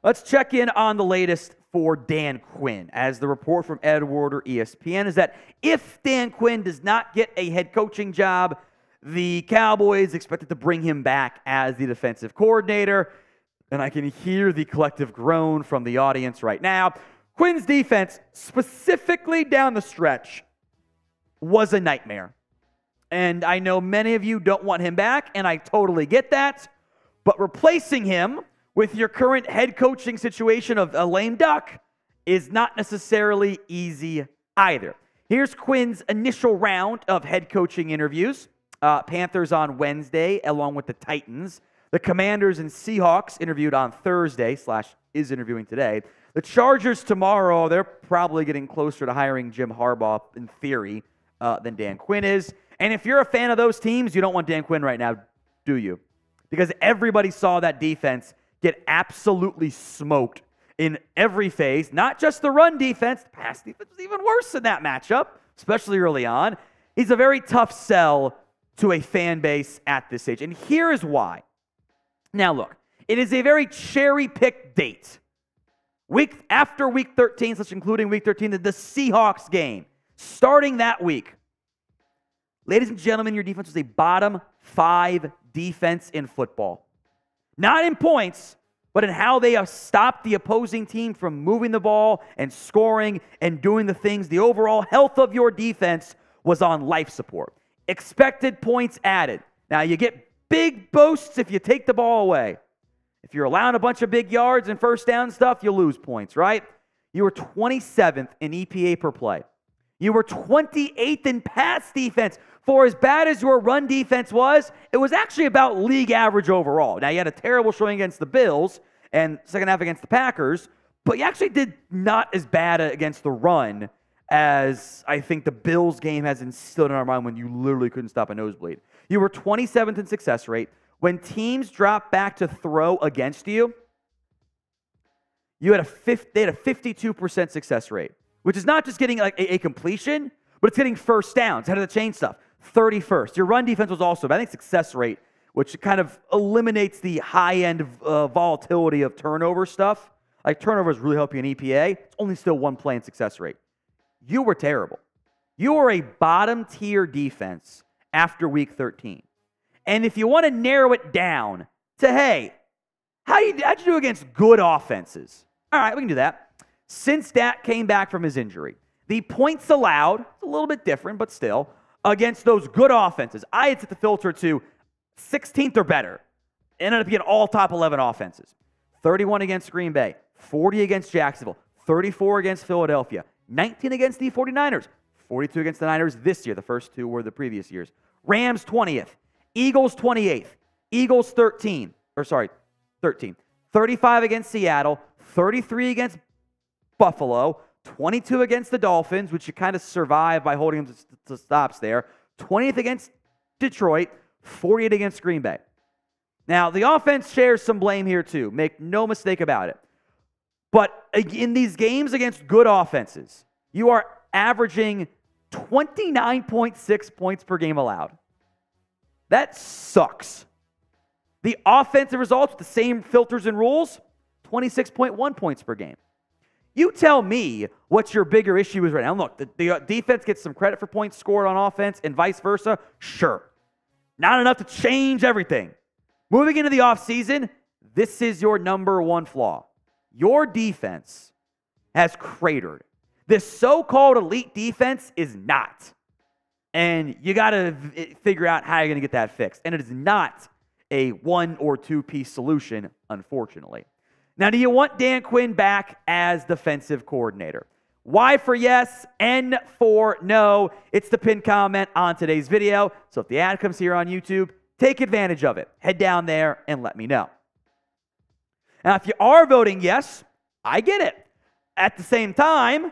Let's check in on the latest for Dan Quinn, as the report from Ed Warder, ESPN, is that if Dan Quinn does not get a head coaching job, the Cowboys expected to bring him back as the defensive coordinator. And I can hear the collective groan from the audience right now. Quinn's defense, specifically down the stretch, was a nightmare. And I know many of you don't want him back, and I totally get that. But replacing him with your current head coaching situation of a lame duck is not necessarily easy either. Here's Quinn's initial round of head coaching interviews. Panthers on Wednesday, along with the Titans. The Commanders and Seahawks interviewed on Thursday, / is interviewing today. The Chargers tomorrow, they're probably getting closer to hiring Jim Harbaugh, in theory, than Dan Quinn is. And if you're a fan of those teams, you don't want Dan Quinn right now, do you? Because everybody saw that defense get absolutely smoked in every phase. Not just the run defense. The pass defense was even worse in that matchup, especially early on. He's a very tough sell to a fan base at this stage. And here is why. Now look, it is a very cherry-picked date. After Week 13, such including Week 13, the Seahawks game, starting that week. Ladies and gentlemen, your defense was a bottom 5 defense in football. Not in points, but in how they have stopped the opposing team from moving the ball and scoring and doing the things. The overall health of your defense was on life support. Expected points added. Now, you get big boasts if you take the ball away. If you're allowing a bunch of big yards and first down stuff, you lose points, right? You were 27th in EPA per play. You were 28th in pass defense. For as bad as your run defense was, it was actually about league average overall. Now, you had a terrible showing against the Bills and second half against the Packers, but you actually did not as bad against the run as I think the Bills game has instilled in our mind when you literally couldn't stop a nosebleed. You were 27th in success rate. When teams dropped back to throw against you, they had a 52% success rate, which is not just getting like a completion, but it's getting first downs, head of the chain stuff. 31st. Your run defense was also, I think, success rate, which kind of eliminates the high-end volatility of turnover stuff. Like, turnovers really help you in EPA. It's only still one play in success rate. You were terrible. You were a bottom-tier defense after Week 13. And if you want to narrow it down to, hey, how'd you do against good offenses? All right, we can do that. Since Dak came back from his injury, the points allowed, a little bit different, but still, against those good offenses, I had set the filter to 16th or better. Ended up being all top 11 offenses. 31 against Green Bay, 40 against Jacksonville, 34 against Philadelphia, 19 against the 49ers, 42 against the Niners this year. The first two were the previous years. Rams 20th, Eagles 28th, Eagles 13. 35 against Seattle, 33 against Buffalo, 22 against the Dolphins, which you kind of survive by holding them to stops there. 20th against Detroit, 48 against Green Bay. Now, the offense shares some blame here too. Make no mistake about it. But in these games against good offenses, you are averaging 29.6 points per game allowed. That sucks. The offensive results with the same filters and rules, 26.1 points per game. You tell me what your bigger issue is right now. Look, the defense gets some credit for points scored on offense and vice versa. Sure. Not enough to change everything. Moving into the offseason, this is your number one flaw. Your defense has cratered. This so-called elite defense is not. And you got to figure out how you're going to get that fixed. And it is not a 1 or 2 piece solution, unfortunately. Now, do you want Dan Quinn back as defensive coordinator? Y for yes, N for no. It's the pinned comment on today's video. So if the ad comes here on YouTube, take advantage of it. Head down there and let me know. Now, if you are voting yes, I get it. At the same time,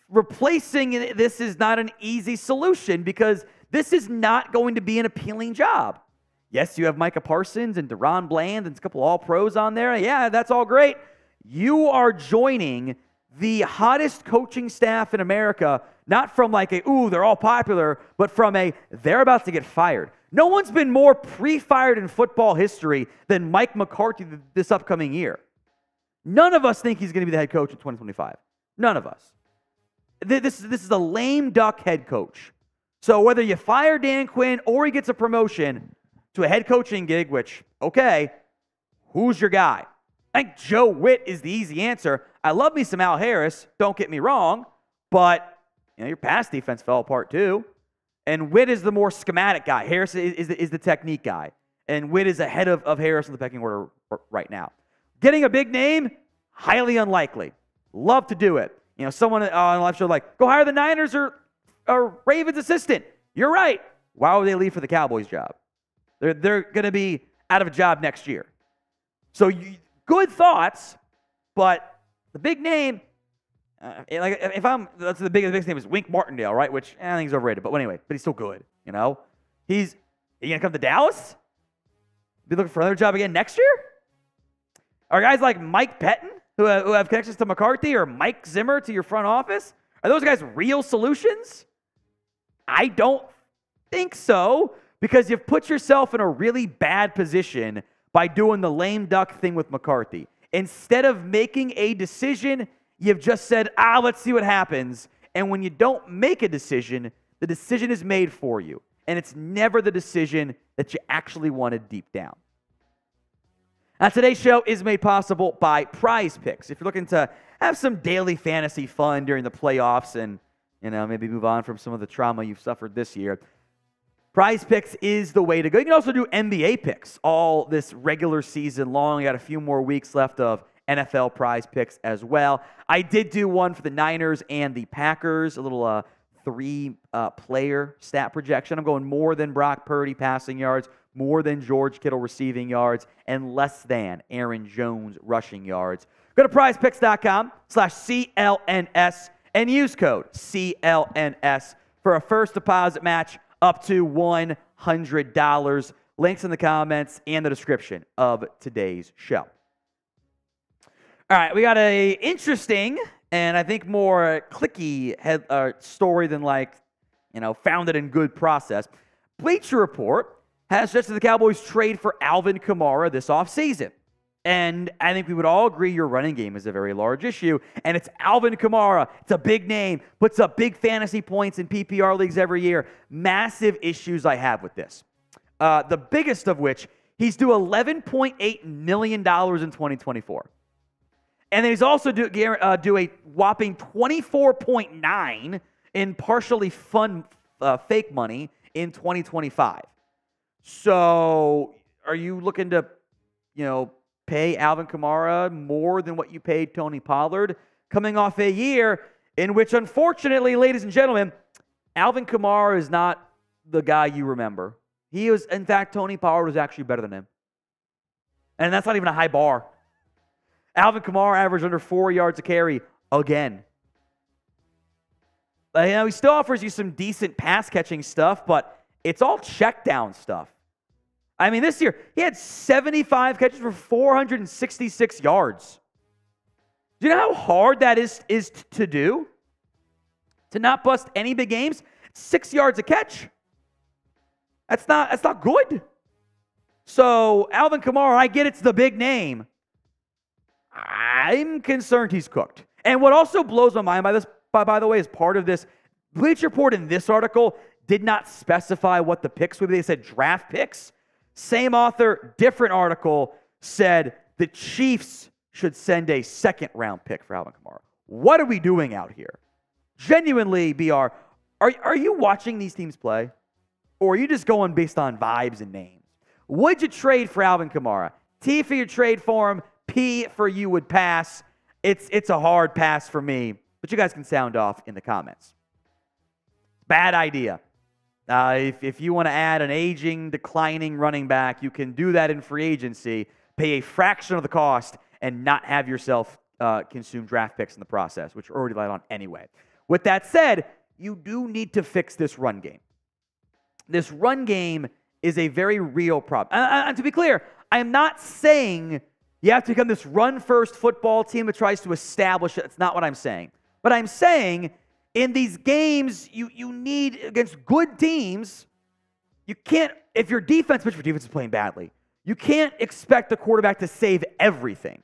replacing this is not an easy solution because this is not going to be an appealing job. Yes, you have Micah Parsons and Deron Bland and a couple all-pros on there. Yeah, that's all great. You are joining the hottest coaching staff in America, not from like a, ooh, they're all popular, but from a, they're about to get fired. No one's been more pre-fired in football history than Mike McCarthy this upcoming year. None of us think he's going to be the head coach in 2025. None of us. This is a lame duck head coach. So whether you fire Dan Quinn or he gets a promotion to a head coaching gig, which, okay, who's your guy? I think Joe Witt is the easy answer. I love me some Al Harris, don't get me wrong, but your pass defense fell apart too. And Witt is the more schematic guy. Harris is the technique guy. And Witt is ahead of Harris in the pecking order right now. Getting a big name, highly unlikely. Love to do it. Someone on a live show like, go hire the Niners or Ravens assistant. You're right. Why would they leave for the Cowboys job? They're going to be out of a job next year. So good thoughts, but the big name, that's the biggest name is Wink Martindale, right? Which I think he's overrated, but anyway, but he's still good. He's are you going to come to Dallas? Be looking for another job again next year? Are guys like Mike Pettin, who have connections to McCarthy, or Mike Zimmer to your front office, are those guys real solutions? I don't think so, because you've put yourself in a really bad position by doing the lame duck thing with McCarthy. Instead of making a decision, you've just said, let's see what happens. And when you don't make a decision, the decision is made for you. And it's never the decision that you actually wanted deep down. Now, today's show is made possible by Prize Picks. If you're looking to have some daily fantasy fun during the playoffs and, maybe move on from some of the trauma you've suffered this year, Prize Picks is the way to go. You can also do NBA picks all this regular season long. You got a few more weeks left of NFL Prize Picks as well. I did do one for the Niners and the Packers, a little three-player stat projection. I'm going more than Brock Purdy passing yards, more than George Kittle receiving yards, and less than Aaron Jones rushing yards. Go to prizepicks.com/CLNS and use code CLNS for a first deposit match up to $100. Links in the comments and the description of today's show. All right, we got a interesting and I think more clicky story than founded in good process. Bleacher Report has suggested the Cowboys trade for Alvin Kamara this offseason. And I think we would all agree your running game is a very large issue. And it's Alvin Kamara. It's a big name. Puts up big fantasy points in PPR leagues every year. Massive issues I have with this. The biggest of which, he's due $11.8 million in 2024. And then he's also due a whopping $24.9 in partially fake money in 2025. So are you looking to, pay Alvin Kamara more than what you paid Tony Pollard, coming off a year in which, unfortunately, ladies and gentlemen, Alvin Kamara is not the guy you remember. He was, in fact, Tony Pollard was actually better than him. And that's not even a high bar. Alvin Kamara averaged under 4 yards a carry again. He still offers you some decent pass-catching stuff, but it's all check-down stuff. I mean, this year, he had 75 catches for 466 yards. Do you know how hard that is to do? To not bust any big games? 6 yards a catch. That's not good. So, Alvin Kamara, I get it's the big name. I'm concerned he's cooked. And what also blows my mind by the way, is part of this, Bleacher Report in this article did not specify what the picks would be. They said draft picks. Same author, different article, said the Chiefs should send a second-round pick for Alvin Kamara. What are we doing out here? Genuinely, BR, are you watching these teams play? Or are you just going based on vibes and names? Would you trade for Alvin Kamara? T for your trade for him. P for you would pass. It's a hard pass for me. But you guys can sound off in the comments. Bad idea. If you want to add an aging, declining running back, you can do that in free agency, pay a fraction of the cost, and not have yourself consume draft picks in the process, which you're already light on anyway. With that said, you do need to fix this run game. This run game is a very real problem. And to be clear, I am not saying you have to become this run-first football team that tries to establish it. That's not what I'm saying. But I'm saying in these games, you need, against good teams, you can't, if your defense is playing badly, you can't expect the quarterback to save everything.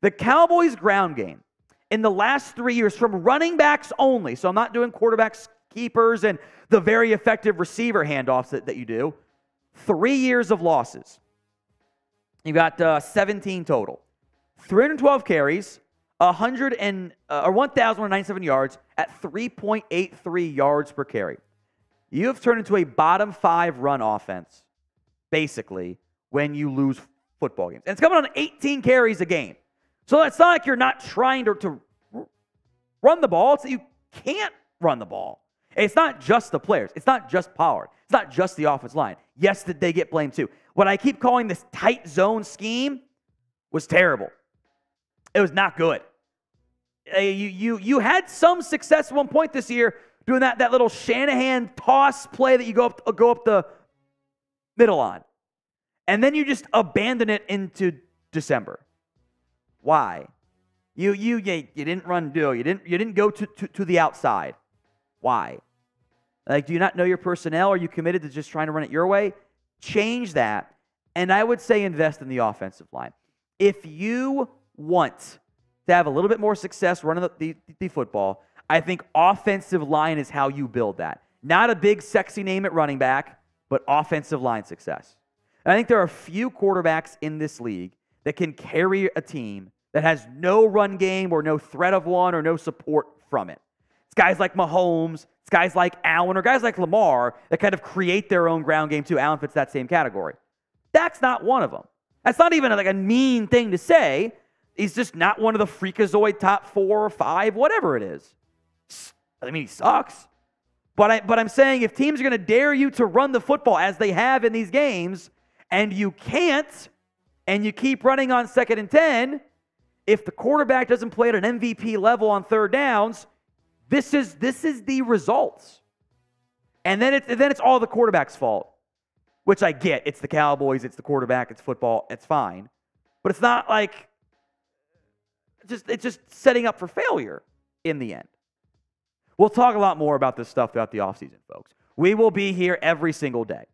The Cowboys' ground game in the last 3 years from running backs only, so I'm not doing quarterbacks, keepers, and the very effective receiver handoffs that you do, 3 years of losses. You got 17 total. 312 carries, 1,197 yards at 3.83 yards per carry. You have turned into a bottom 5 run offense, basically, when you lose football games. And it's coming on 18 carries a game. So it's not like you're not trying to run the ball. It's that you can't run the ball. It's not just the players. It's not just Pollard. It's not just the offensive line. Yes, they get blamed too. What I keep calling this tight zone scheme was terrible. It was not good. You had some success at one point this year doing that little Shanahan toss play that you go up the middle on. And then you just abandon it into December. Why? You didn't run do. You didn't go to the outside. Why? Like, do you not know your personnel? Are you committed to just trying to run it your way? Change that. And I would say invest in the offensive line. If you want to have a little bit more success running the football, I think offensive line is how you build that. Not a big sexy name at running back, but offensive line success. And I think there are a few quarterbacks in this league that can carry a team that has no run game or no threat of one or no support from it. It's guys like Mahomes, it's guys like Allen, or guys like Lamar that kind of create their own ground game too. Allen fits that same category. That's not one of them. That's not even like a mean thing to say. He's just not one of the freakazoid top 4 or 5, whatever it is. I mean, he sucks. But I'm saying if teams are going to dare you to run the football as they have in these games, and you can't, and you keep running on 2nd and 10, if the quarterback doesn't play at an MVP level on 3rd downs, this is the results. And then it's all the quarterback's fault, which I get. It's the Cowboys, it's the quarterback, it's football, it's fine. But it's not like it's just setting up for failure in the end. We'll talk a lot more about this stuff throughout the offseason, folks. We will be here every single day.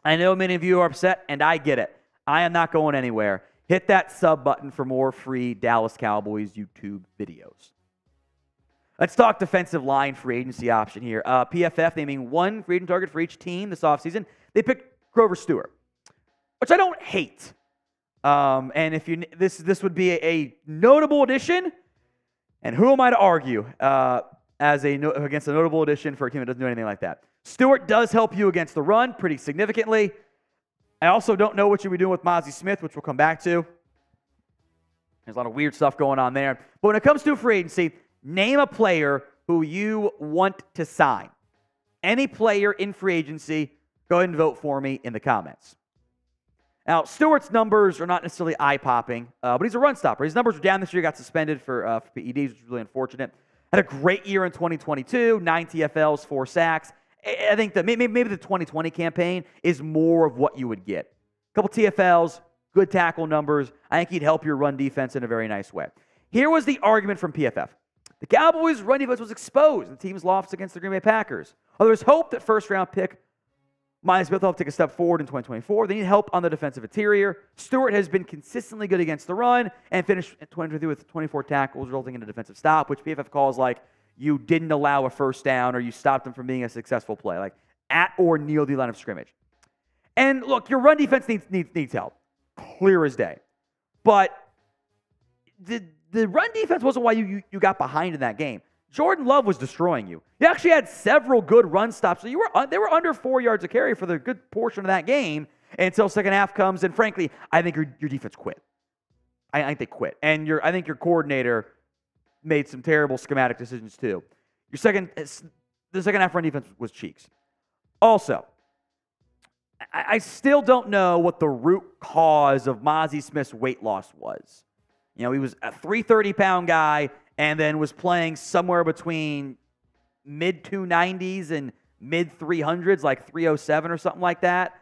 I know many of you are upset, and I get it. I am not going anywhere. Hit that sub button for more free Dallas Cowboys YouTube videos. Let's talk defensive line free agency option here. PFF naming one free agent target for each team this offseason. They picked Grover Stewart, which I don't hate. And if this would be a notable addition, and who am I to argue against a notable addition for a team that doesn't do anything like that? Stewart does help you against the run pretty significantly. I also don't know what you'll be doing with Mozzie Smith, which we'll come back to. There's a lot of weird stuff going on there. But when it comes to free agency, name a player who you want to sign. Any player in free agency, go ahead and vote for me in the comments. Now, Stewart's numbers are not necessarily eye-popping, but he's a run stopper. His numbers were down this year. He got suspended for PEDs, which is really unfortunate. Had a great year in 2022, 9 TFLs, 4 sacks. I think that maybe the 2020 campaign is more of what you would get. A couple TFLs, good tackle numbers. I think he'd help your run defense in a very nice way. Here was the argument from PFF. The Cowboys' run defense was exposed in the team's loss against the Green Bay Packers. While there's hope that first-round pick Mozzie Smith will take a step forward in 2024. They need help on the defensive interior. Stewart has been consistently good against the run and finished in 2023 with 24 tackles, resulting in a defensive stop, which PFF calls like you didn't allow a first down or you stopped them from being a successful play, like at or near the line of scrimmage. And look, your run defense needs help, clear as day. But the run defense wasn't why you got behind in that game. Jordan Love was destroying you. You actually had several good run stops. So they were under 4 yards a carry for the good portion of that game until second half comes. And frankly, I think your defense quit. I think they quit. And I think your coordinator made some terrible schematic decisions too. The second half run defense was cheeks. Also, I still don't know what the root cause of Mozzie Smith's weight loss was. You know, he was a 330-pound guy and then was playing somewhere between mid-290s and mid-300s, like 307 or something like that.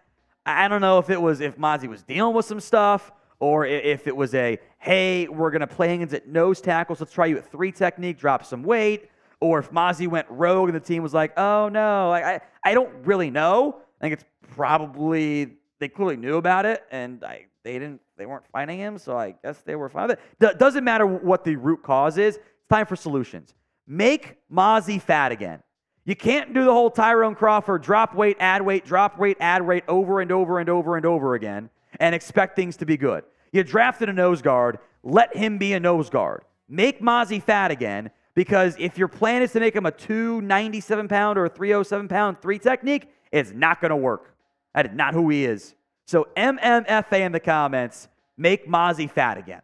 I don't know if Mozzie was dealing with some stuff or if it was hey, we're going to play Higgins at nose tackles, let's try you at 3 technique, drop some weight, or if Mozzie went rogue and the team was like, oh, no. I don't really know. I think it's probably they clearly knew about it, and they they weren't fighting him, so I guess they were fine with it. Doesn't matter what the root cause is. It's time for solutions. Make Mozzie fat again. You can't do the whole Tyrone Crawford drop weight, add weight, drop weight, add weight over and over and over and over again and expect things to be good. You drafted a nose guard. Let him be a nose guard. Make Mozzie fat again, because if your plan is to make him a 297-pound or a 307-pound 3 technique, it's not going to work. That is not who he is. So MMFA in the comments. Make Mozzie fat again.